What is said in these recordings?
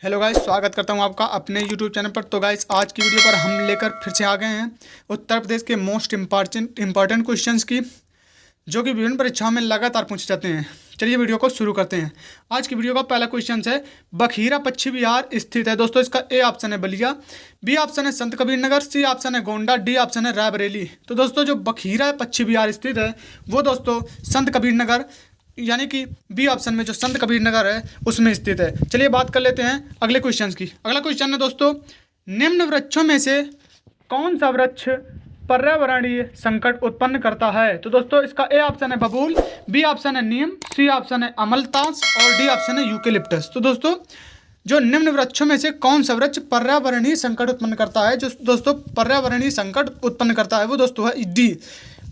Hello guys, स्वागत करता हूं आपका अपने यूट्यूब चैनल पर। तो गाइस, आज की वीडियो पर हम लेकर फिर से आ गए हैं उत्तर प्रदेश के मोस्ट इम्पॉर्टेंट क्वेश्चंस की, जो कि विभिन्न परीक्षाओं में लगातार पूछे जाते हैं। चलिए वीडियो को शुरू करते हैं। आज की वीडियो का पहला क्वेश्चन है, बखीरा पश्चिम बिहार स्थित है। दोस्तों, इसका ए ऑप्शन है बलिया, बी ऑप्शन है संत कबीर नगर, सी ऑप्शन है गोंडा, डी ऑप्शन है रायबरेली। तो दोस्तों, जो बखीरा पश्चिम बिहार स्थित है वो दोस्तों संत कबीर नगर, यानी कि बी ऑप्शन में जो संत कबीर नगर है उसमें स्थित है। चलिए बात कर लेते हैं अगले क्वेश्चन की। अगला क्वेश्चन है दोस्तों, निम्न वृक्षों में से कौन सा वृक्ष पर्यावरणीय संकट उत्पन्न करता है? तो दोस्तों, इसका ए ऑप्शन है बबूल, बी ऑप्शन है नीम, सी ऑप्शन है अमलतास और डी ऑप्शन है यूकेलिप्टस। तो दोस्तों, जो निम्न वृक्षों में से कौन सा वृक्ष पर्यावरणीय संकट उत्पन्न करता है, जो दोस्तों पर्यावरणीय संकट उत्पन्न करता है वो दोस्तों है डी,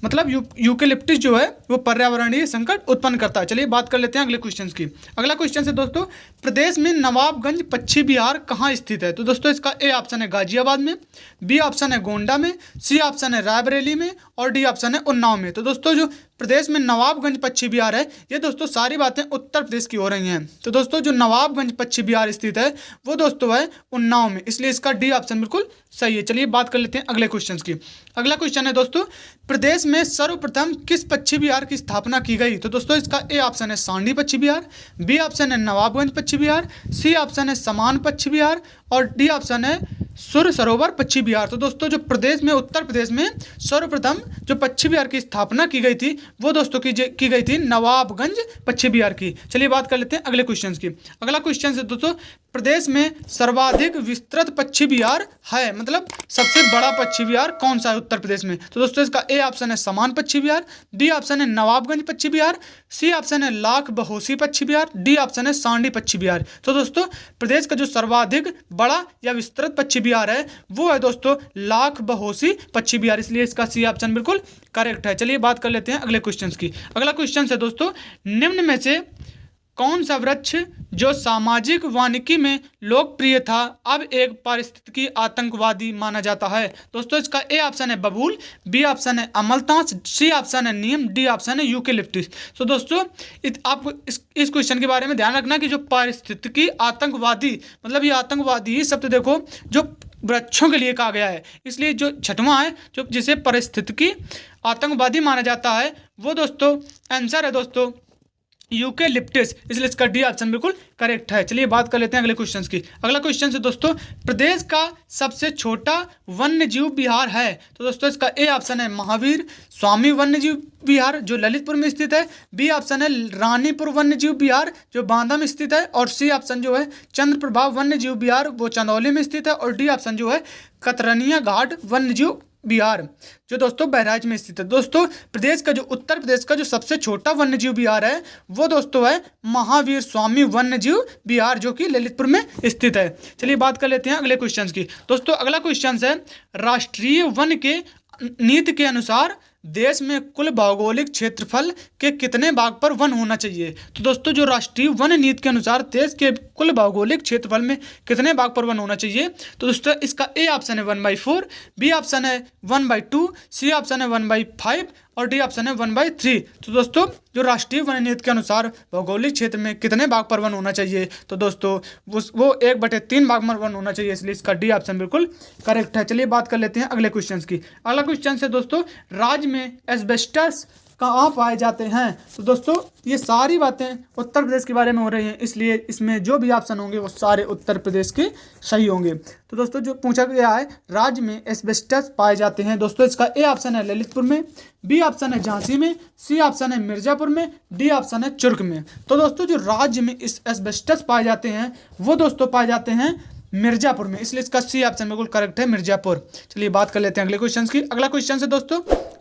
मतलब यूकेलिप्टस जो है वो पर्यावरणीय संकट उत्पन्न करता है। चलिए बात कर लेते हैं अगले क्वेश्चन की। अगला क्वेश्चन है दोस्तों, प्रदेश में नवाबगंज पश्चिम बिहार कहाँ स्थित है? तो दोस्तों, इसका ए ऑप्शन है गाजियाबाद में, बी ऑप्शन है गोंडा में, सी ऑप्शन है रायबरेली में और डी ऑप्शन है उन्नाव में। तो दोस्तों, जो प्रदेश में नवाबगंज पश्चिम बिहार है, ये दोस्तों सारी बातें उत्तर प्रदेश की हो रही हैं। तो दोस्तों, जो नवाबगंज पश्चिम बिहार स्थित है वो दोस्तों है उन्नाव में, इसलिए इसका डी ऑप्शन बिल्कुल सही है। चलिए बात कर लेते हैं अगले क्वेश्चन की। अगला क्वेश्चन है दोस्तों, प्रदेश में सर्वप्रथम किस पश्चिम बिहार की स्थापना की गई? तो दोस्तों, इसका ए ऑप्शन है सांडी पश्चिम बिहार, बी ऑप्शन है नवाबगंज पश्चिम बिहार, सी ऑप्शन है समान पश्चिम बिहार और डी ऑप्शन है सुर सरोवर पश्चिम बिहार। तो दोस्तों, जो प्रदेश में उत्तर प्रदेश में सर्वप्रथम जो पश्चिम बिहार की स्थापना की गई थी वो दोस्तों की गई थी नवाबगंज पश्चिम बिहार की। चलिए बात कर लेते हैं अगले क्वेश्चन की। अगला क्वेश्चन है दोस्तों, प्रदेश में सर्वाधिक विस्तृत पश्चिम बिहार है, मतलब सबसे बड़ा पश्चिम बिहार कौन सा है उत्तर प्रदेश में? तो दोस्तों, इसका ए ऑप्शन है समान पश्चिम बिहार, डी ऑप्शन है नवाबगंज पश्चिम बिहार, सी ऑप्शन है लाख बहोसी पश्चिम बिहार, डी ऑप्शन है सांडी पश्चिम बिहार। तो दोस्तों, प्रदेश का जो सर्वाधिक बड़ा या विस्तृत पश्चिम बिहार है वो है दोस्तों लाख बहोसी पश्चिम बिहार, इसलिए इसका सी ऑप्शन बिल्कुल करेक्ट है। चलिए बात कर लेते हैं अगले क्वेश्चन की। अगला क्वेश्चन है दोस्तों, निम्न में से कौन सा वृक्ष जो सामाजिक वानिकी में लोकप्रिय था अब एक पारिस्थितिकी आतंकवादी माना जाता है? दोस्तों, इसका ए ऑप्शन है बबूल, बी ऑप्शन है अमलतास, सी ऑप्शन है नीम, डी ऑप्शन है यूकेलिप्टस। तो दोस्तों, आपको इस क्वेश्चन के बारे में ध्यान रखना कि जो पारिस्थितिकी आतंकवादी, मतलब ये आतंकवादी शब्द देखो जो वृक्षों के लिए कहा गया है, इसलिए जो छठवां है जो जिसे पारिस्थितिकी आतंकवादी माना जाता है वो दोस्तों आंसर है दोस्तों यूकेलिप्टस, इसलिए इसका डी ऑप्शन बिल्कुल करेक्ट है। चलिए बात कर लेते हैं अगले क्वेश्चन की। अगला क्वेश्चन है दोस्तों, प्रदेश का सबसे छोटा वन्य जीव विहार है? तो दोस्तों, इसका ए ऑप्शन है महावीर स्वामी वन्य जीव विहार जो ललितपुर में स्थित है, बी ऑप्शन है रानीपुर वन्य जीव विहार जो बांदा में स्थित है और सी ऑप्शन जो है चंद्रप्रभा वन्य जीव विहार वो चंदौली में स्थित है और डी ऑप्शन जो है कतरनिया घाट वन्य जीव बिहार जो दोस्तों बहराइच में स्थित है। दोस्तों, प्रदेश का जो उत्तर प्रदेश का जो सबसे छोटा वन्यजीव बिहार है वो दोस्तों है महावीर स्वामी वन्यजीव बिहार जो कि ललितपुर में स्थित है। चलिए बात कर लेते हैं अगले क्वेश्चन की। दोस्तों, अगला क्वेश्चन है, राष्ट्रीय वन के नीति के अनुसार देश में कुल भौगोलिक क्षेत्रफल के कितने भाग पर वन होना चाहिए? तो दोस्तों, जो राष्ट्रीय वन नीति के अनुसार देश के कुल भौगोलिक क्षेत्रफल में कितने भाग पर वन होना चाहिए? तो दोस्तों, इसका ए ऑप्शन है 1/4, बी ऑप्शन है 1/2, सी ऑप्शन है 1/5 और डी ऑप्शन है 1/3। तो दोस्तों, जो राष्ट्रीय वन नीति के अनुसार भौगोलिक क्षेत्र में कितने भाग पर वन होना चाहिए? तो दोस्तों, वो 1/3 भाग पर वन होना चाहिए, इसलिए इसका डी ऑप्शन बिल्कुल करेक्ट है। चलिए बात कर लेते हैं अगले क्वेश्चन की। अगला क्वेश्चन है दोस्तों, राज्य में एस्बेस्टस कहाँ पाए जाते हैं? तो दोस्तों, ये सारी बातें उत्तर प्रदेश के बारे में हो रही हैं, इसलिए इसमें जो भी ऑप्शन होंगे वो सारे उत्तर प्रदेश के सही होंगे। तो दोस्तों, जो पूछा गया है राज्य में एस्बेस्टस पाए जाते हैं, दोस्तों इसका ए ऑप्शन है ललितपुर में, बी ऑप्शन है झांसी में, सी ऑप्शन है मिर्जापुर में, डी ऑप्शन है चुर्क में। तो दोस्तों, जो राज्य में इस एस्बेस्टस पाए जाते हैं वो दोस्तों पाए जाते हैं मिर्जापुर में, इसलिए इसका सी ऑप्शन बिल्कुल करेक्ट है, मिर्जापुर। चलिए बात कर लेते हैं अगले क्वेश्चन की। अगला क्वेश्चन है दोस्तों,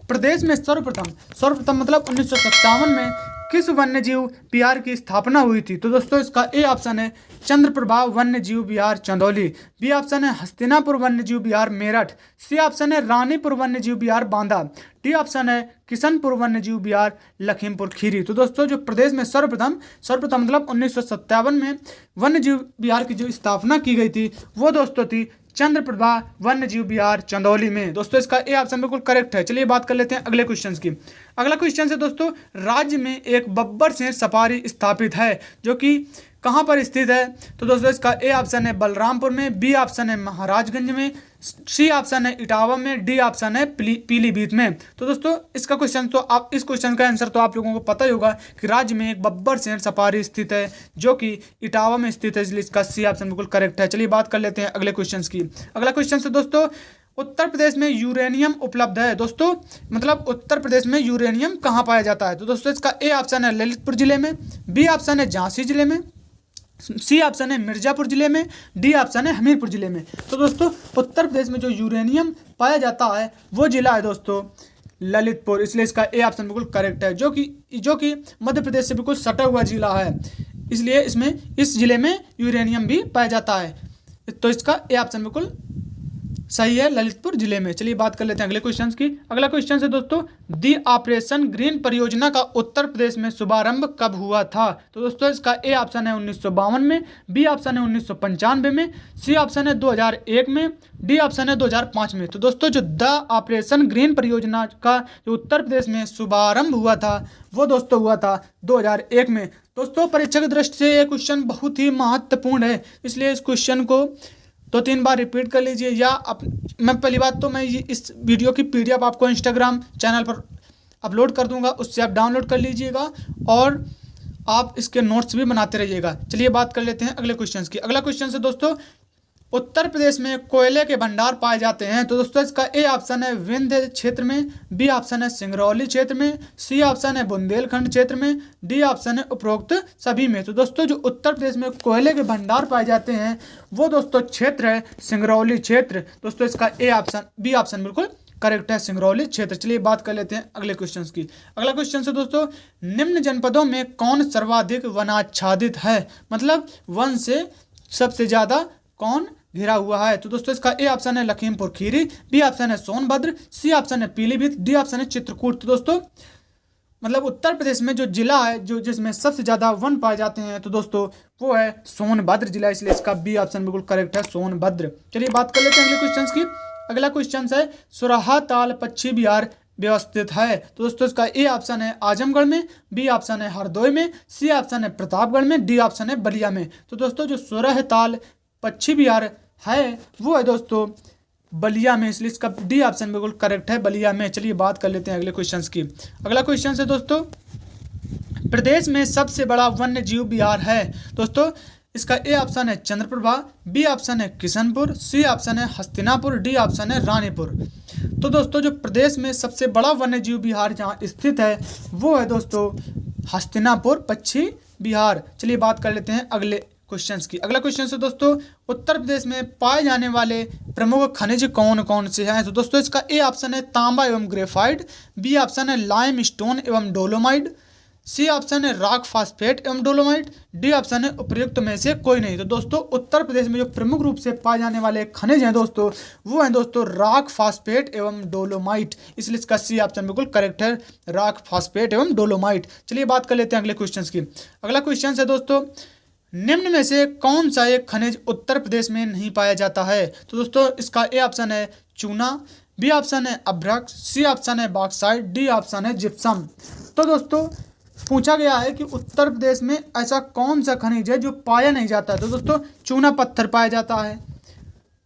प्रदेश में सर्वप्रथम मतलब 1957 में किस वन्य जीव विहार की स्थापना हुई थी? तो दोस्तों, इसका ए ऑप्शन है चंद्रप्रभा वन्य जीव विहार चंदौली, बी ऑप्शन है हस्तिनापुर वन्य जीव विहार मेरठ, सी ऑप्शन है रानीपुर वन्य जीव विहार बांदा, डी ऑप्शन है किशनपुर वन्य जीव विहार लखीमपुर खीरी। तो दोस्तों, जो प्रदेश में सर्वप्रथम मतलब 1957 में वन्य जीव विहार की जो स्थापना की गई थी वो दोस्तों थी चंद्रप्रभा वन्य जीव विहार चंदौली में। दोस्तों, इसका ए ऑप्शन बिल्कुल करेक्ट है। चलिए बात कर लेते हैं अगले क्वेश्चन की। अगला क्वेश्चन है दोस्तों, राज्य में एक बब्बर शेर सफारी स्थापित है जो कि कहाँ पर स्थित है? तो दोस्तों इसका ए ऑप्शन है बलरामपुर में, बी ऑप्शन है महाराजगंज में, सी ऑप्शन है इटावा में, डी ऑप्शन है पीलीभीत में। तो दोस्तों इसका क्वेश्चन तो आप इस क्वेश्चन का आंसर तो आप लोगों को पता ही होगा कि राज्य में एक बब्बर शेर सफारी स्थित है जो कि इटावा में स्थित है, इसलिए इसका सी ऑप्शन बिल्कुल करेक्ट है। चलिए बात कर लेते हैं अगले क्वेश्चन की। अगला क्वेश्चन है दोस्तों, उत्तर प्रदेश में यूरेनियम उपलब्ध है। दोस्तों मतलब उत्तर प्रदेश में यूरेनियम कहाँ पाया जाता है? तो दोस्तों इसका ए ऑप्शन है ललितपुर जिले में, बी ऑप्शन है झांसी जिले में, सी ऑप्शन है मिर्जापुर जिले में, डी ऑप्शन है हमीरपुर जिले में। तो दोस्तों उत्तर प्रदेश में जो यूरेनियम पाया जाता है वो जिला है दोस्तों ललितपुर, इसलिए इसका ए ऑप्शन बिल्कुल करेक्ट है, जो कि मध्य प्रदेश से बिल्कुल सटा हुआ जिला है, इसलिए इस जिले में यूरेनियम भी पाया जाता है। तो इसका ए ऑप्शन बिल्कुल सही है, ललितपुर जिले में। चलिए बात कर लेते हैं अगले क्वेश्चन की। अगला क्वेश्चन है दोस्तों, दी ऑपरेशन ग्रीन परियोजना का उत्तर प्रदेश में शुभारंभ कब हुआ था? तो दोस्तों इसका ए ऑप्शन है 1952 में, बी ऑप्शन है 1995 में, सी ऑप्शन है 2001 में, डी ऑप्शन है 2005 में। तो दोस्तों जो द ऑपरेशन ग्रीन परियोजना का जो उत्तर प्रदेश में शुभारंभ हुआ था वो दोस्तों हुआ था 2001 में। दोस्तों परीक्षा की दृष्टि से ये क्वेश्चन बहुत ही महत्वपूर्ण है, इसलिए इस क्वेश्चन को 2-3 बार रिपीट कर लीजिए, या मैं पहली बात तो मैं इस वीडियो की पीडीएफ आपको इंस्टाग्राम चैनल पर अपलोड कर दूंगा, उससे आप डाउनलोड कर लीजिएगा और आप इसके नोट्स भी बनाते रहिएगा। चलिए बात कर लेते हैं अगले क्वेश्चन की। अगला क्वेश्चन है दोस्तों, उत्तर प्रदेश में कोयले के भंडार पाए जाते हैं। तो दोस्तों इसका ए ऑप्शन है विंध्य क्षेत्र में, बी ऑप्शन है सिंगरौली क्षेत्र में, सी ऑप्शन है बुंदेलखंड क्षेत्र में, डी ऑप्शन है उपरोक्त सभी में। तो दोस्तों जो उत्तर प्रदेश में कोयले के भंडार पाए जाते हैं वो दोस्तों क्षेत्र है सिंगरौली क्षेत्र। दोस्तों इसका बी ऑप्शन बिल्कुल करेक्ट है, सिंगरौली क्षेत्र। चलिए बात कर लेते हैं अगले क्वेश्चन की। अगला क्वेश्चन है दोस्तों, निम्न जनपदों में कौन सर्वाधिक वनाच्छादित है? मतलब वन से सबसे ज्यादा कौन घिरा हुआ है? तो दोस्तों इसका ए ऑप्शन है लखीमपुर खीरी, बी ऑप्शन है सोनभद्र, सी ऑप्शन है पीलीभीत, डी ऑप्शन है चित्रकूट। तो दोस्तों मतलब उत्तर प्रदेश में जो जिला है जो जिसमें सबसे ज्यादा वन पाए जाते हैं तो दोस्तों वो है सोनभद्र जिला, इसलिए इसका बी ऑप्शन बिल्कुल करेक्ट है, सोनभद्र। चलिए बात कर लेते हैं अगले क्वेश्चन की। अगला क्वेश्चन है, सुराहा ताल पश्चिम बिहार व्यवस्थित है। तो दोस्तों इसका ए ऑप्शन है आजमगढ़ में, बी ऑप्शन है हरदोई में, सी ऑप्शन है प्रतापगढ़ में, डी ऑप्शन है बलिया में। तो दोस्तों जो सुराह ताल पश्चिम बिहार है वो है दोस्तों बलिया में, इसलिए इसका डी ऑप्शन बिल्कुल करेक्ट है, बलिया में। चलिए बात कर लेते हैं अगले क्वेश्चंस की। अगला क्वेश्चन है दोस्तों, प्रदेश में सबसे बड़ा वन्य जीव विहार है। दोस्तों इसका ए ऑप्शन है चंद्रप्रभा, बी ऑप्शन है किशनपुर, सी ऑप्शन है हस्तिनापुर, डी ऑप्शन है रानीपुर। तो दोस्तों जो प्रदेश में सबसे बड़ा वन्य जीव विहार जहाँ स्थित है वो है दोस्तों हस्तिनापुर पश्चिम बिहार। चलिए बात कर लेते हैं अगले क्वेश्चंस की। अगला क्वेश्चन है दोस्तों, उत्तर प्रदेश में पाए जाने वाले प्रमुख खनिज कौन कौन से हैं? तो दोस्तों इसका ए ऑप्शन है तांबा एवं ग्रेफाइट, बी ऑप्शन है लाइम स्टोन एवं डोलोमाइट, सी ऑप्शन है रॉक फास्फेट एवं डोलोमाइट, डी ऑप्शन है उपयुक्त में से कोई नहीं। तो दोस्तों उत्तर प्रदेश में जो प्रमुख रूप से पाए जाने वाले खनिज हैं दोस्तों वो हैं दोस्तों रॉक फास्फेट एवं डोलोमाइट, इसलिए इसका सी ऑप्शन बिल्कुल करेक्ट है, रॉक फास्फेट एवं डोलोमाइट। चलिए बात कर लेते हैं अगले क्वेश्चन की। अगला क्वेश्चन है दोस्तों, निम्न में से कौन सा एक खनिज उत्तर प्रदेश में नहीं पाया जाता है? तो दोस्तों इसका ए ऑप्शन है चूना, बी ऑप्शन है अभ्रक, सी ऑप्शन है बॉक्साइट, डी ऑप्शन है जिप्सम। तो दोस्तों पूछा गया है कि उत्तर प्रदेश में ऐसा कौन सा खनिज है जो पाया नहीं जाता है? तो दोस्तों चूना पत्थर पाया जाता है,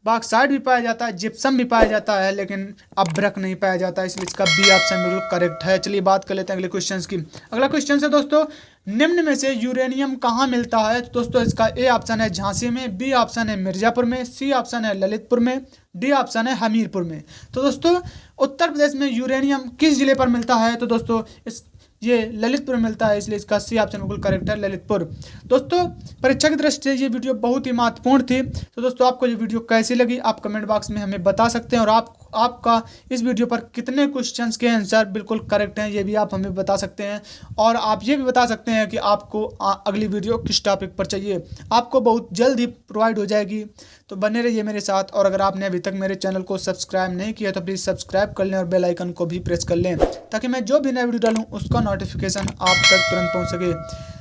बॉक्साइट भी पाया जाता है, जिप्सम भी पाया जाता है, लेकिन अभ्रक नहीं पाया जाता है, इसलिए इसका बी ऑप्शन बिल्कुल करेक्ट है। चलिए बात कर लेते हैं अगले क्वेश्चन की। अगला क्वेश्चन है दोस्तों, निम्न में से यूरेनियम कहाँ मिलता है? तो दोस्तों इसका ए ऑप्शन है झांसी में, बी ऑप्शन है मिर्जापुर में, सी ऑप्शन है ललितपुर में, डी ऑप्शन है हमीरपुर में। तो दोस्तों उत्तर प्रदेश में यूरेनियम किस जिले पर मिलता है? तो दोस्तों ये ललितपुर में मिलता है, इसलिए इसका सी ऑप्शन बिल्कुल करेक्ट है, ललितपुर। दोस्तों परीक्षा की दृष्टि से ये वीडियो बहुत ही महत्वपूर्ण थी। तो दोस्तों आपको ये वीडियो कैसी लगी आप कमेंट बॉक्स में हमें बता सकते हैं, और आपका इस वीडियो पर कितने क्वेश्चंस के आंसर बिल्कुल करेक्ट हैं ये भी आप हमें बता सकते हैं, और आप ये भी बता सकते हैं कि आपको अगली वीडियो किस टॉपिक पर चाहिए, आपको बहुत जल्द ही प्रोवाइड हो जाएगी। तो बने रहिए मेरे साथ, और अगर आपने अभी तक मेरे चैनल को सब्सक्राइब नहीं किया तो प्लीज़ सब्सक्राइब कर लें और बेल आइकन को भी प्रेस कर लें, ताकि मैं जो भी नया वीडियो डालूँ उसका नोटिफिकेशन आप तक तुरंत पहुँच सके।